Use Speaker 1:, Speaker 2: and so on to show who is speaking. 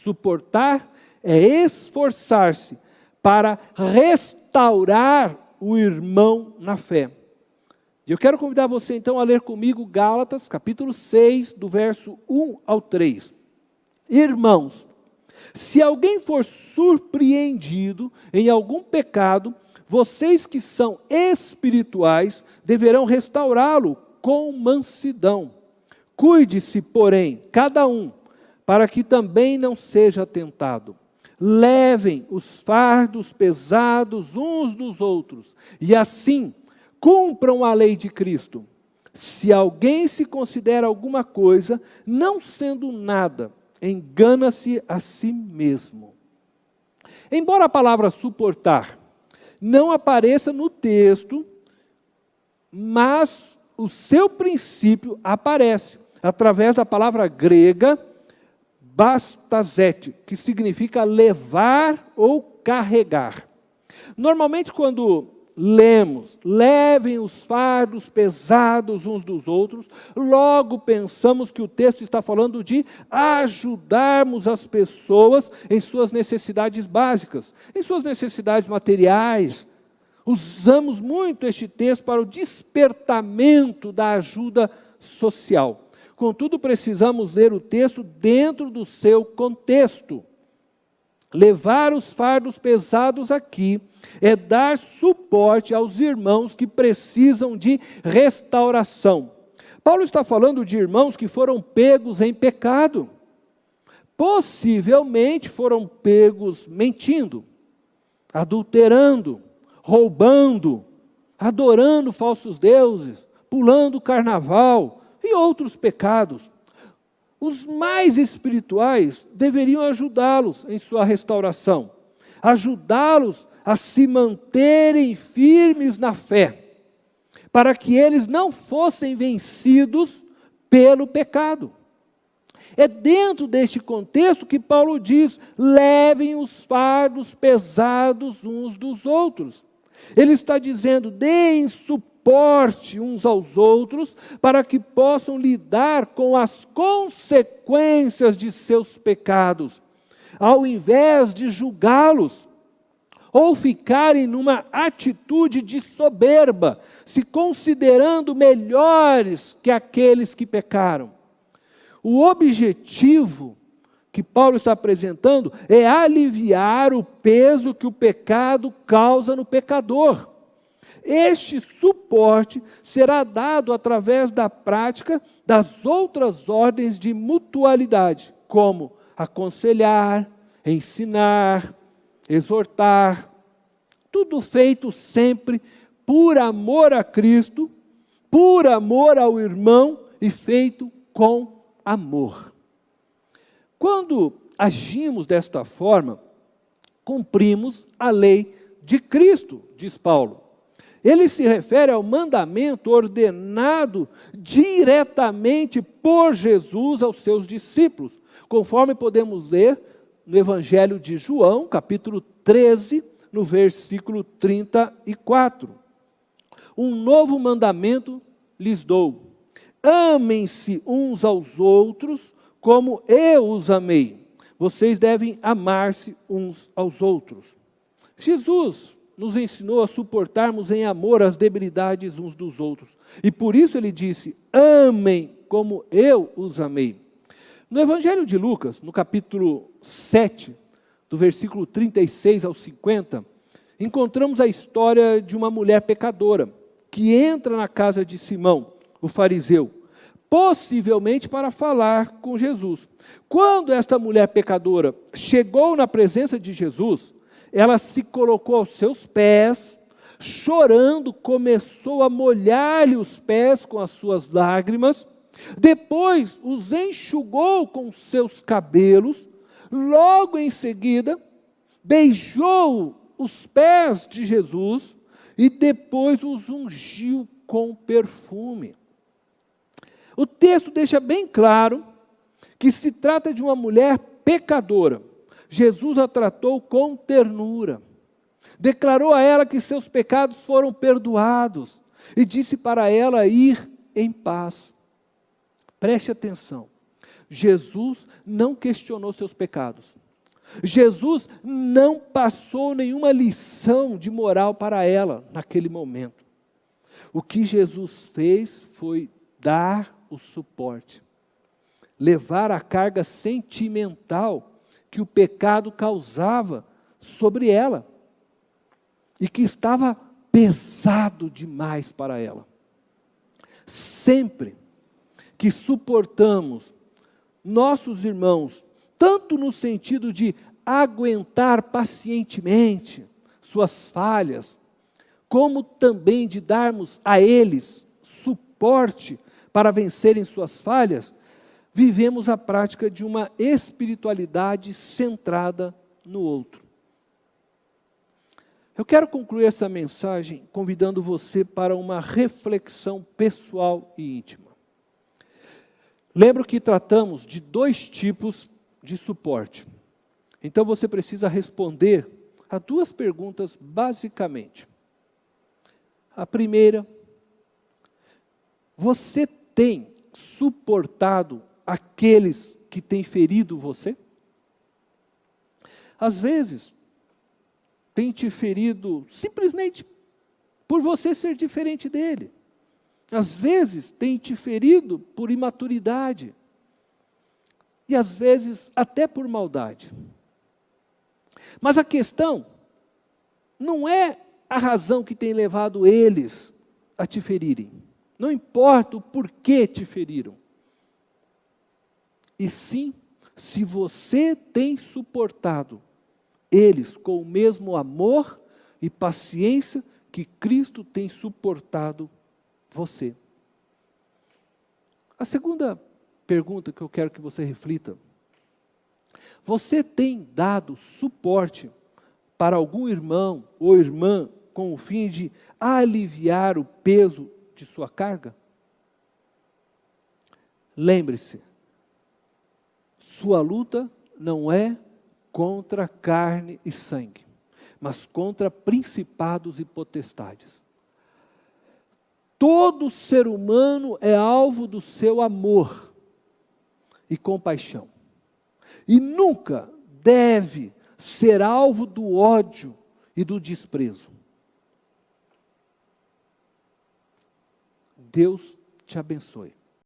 Speaker 1: Suportar é esforçar-se para restaurar o irmão na fé. E eu quero convidar você então a ler comigo Gálatas, capítulo 6, do verso 1 ao 3. Irmãos, se alguém for surpreendido em algum pecado, vocês que são espirituais deverão restaurá-lo com mansidão. Cuide-se, porém, cada um, para que também não seja tentado. Levem os fardos pesados uns dos outros, e assim cumpram a lei de Cristo. Se alguém se considera alguma coisa, não sendo nada, engana-se a si mesmo. Embora a palavra suportar não apareça no texto, mas o seu princípio aparece através da palavra grega bastazete, que significa levar ou carregar. Normalmente quando lemos, levem os fardos pesados uns dos outros, logo pensamos que o texto está falando de ajudarmos as pessoas em suas necessidades básicas, em suas necessidades materiais. Usamos muito este texto para o despertamento da ajuda social. Contudo, precisamos ler o texto dentro do seu contexto. Levar os fardos pesados aqui é dar suporte aos irmãos que precisam de restauração. Paulo está falando de irmãos que foram pegos em pecado. Possivelmente foram pegos mentindo, adulterando, roubando, adorando falsos deuses, pulando o carnaval e outros pecados. Os mais espirituais deveriam ajudá-los em sua restauração, ajudá-los a se manterem firmes na fé, para que eles não fossem vencidos pelo pecado. É dentro deste contexto que Paulo diz: levem os fardos pesados uns dos outros. Ele está dizendo: deem suporte uns aos outros, para que possam lidar com as consequências de seus pecados, ao invés de julgá-los, ou ficarem numa atitude de soberba, se considerando melhores que aqueles que pecaram. O objetivo que Paulo está apresentando é aliviar o peso que o pecado causa no pecador. Este suporte será dado através da prática das outras ordens de mutualidade, como aconselhar, ensinar, exortar, tudo feito sempre por amor a Cristo, por amor ao irmão e feito com amor. Quando agimos desta forma, cumprimos a lei de Cristo, diz Paulo. Ele se refere ao mandamento ordenado diretamente por Jesus aos seus discípulos, conforme podemos ler no Evangelho de João, capítulo 13, no versículo 34. Um novo mandamento lhes dou: amem-se uns aos outros como eu os amei. Vocês devem amar-se uns aos outros. Jesus nos ensinou a suportarmos em amor as debilidades uns dos outros. E por isso ele disse: amem como eu os amei. No Evangelho de Lucas, no capítulo 7, do versículo 36 ao 50, encontramos a história de uma mulher pecadora, que entra na casa de Simão, o fariseu, possivelmente para falar com Jesus. Quando esta mulher pecadora chegou na presença de Jesus, ela se colocou aos seus pés, chorando, começou a molhar-lhe os pés com as suas lágrimas, depois os enxugou com seus cabelos, logo em seguida beijou os pés de Jesus e depois os ungiu com perfume. O texto deixa bem claro que se trata de uma mulher pecadora. Jesus a tratou com ternura, declarou a ela que seus pecados foram perdoados e disse para ela ir em paz. Preste atenção, Jesus não questionou seus pecados. Jesus não passou nenhuma lição de moral para ela naquele momento. O que Jesus fez foi dar o suporte, levar a carga sentimental que o pecado causava sobre ela e que estava pesado demais para ela. Sempre que suportamos nossos irmãos, tanto no sentido de aguentar pacientemente suas falhas, como também de darmos a eles suporte para vencerem suas falhas, vivemos a prática de uma espiritualidade centrada no outro. Eu quero concluir essa mensagem convidando você para uma reflexão pessoal e íntima. Lembro que tratamos de 2 tipos de suporte. Então você precisa responder a 2 perguntas basicamente. A primeira, você tem suportado aqueles que têm ferido você? Às vezes, tem te ferido simplesmente por você ser diferente dele. Às vezes, tem te ferido por imaturidade. E às vezes, até por maldade. Mas a questão não é a razão que tem levado eles a te ferirem. Não importa o porquê te feriram. E sim, se você tem suportado eles com o mesmo amor e paciência que Cristo tem suportado você. A segunda pergunta que eu quero que você reflita: você tem dado suporte para algum irmão ou irmã com o fim de aliviar o peso de sua carga? Lembre-se, sua luta não é contra carne e sangue, mas contra principados e potestades. Todo ser humano é alvo do seu amor e compaixão. E nunca deve ser alvo do ódio e do desprezo. Deus te abençoe.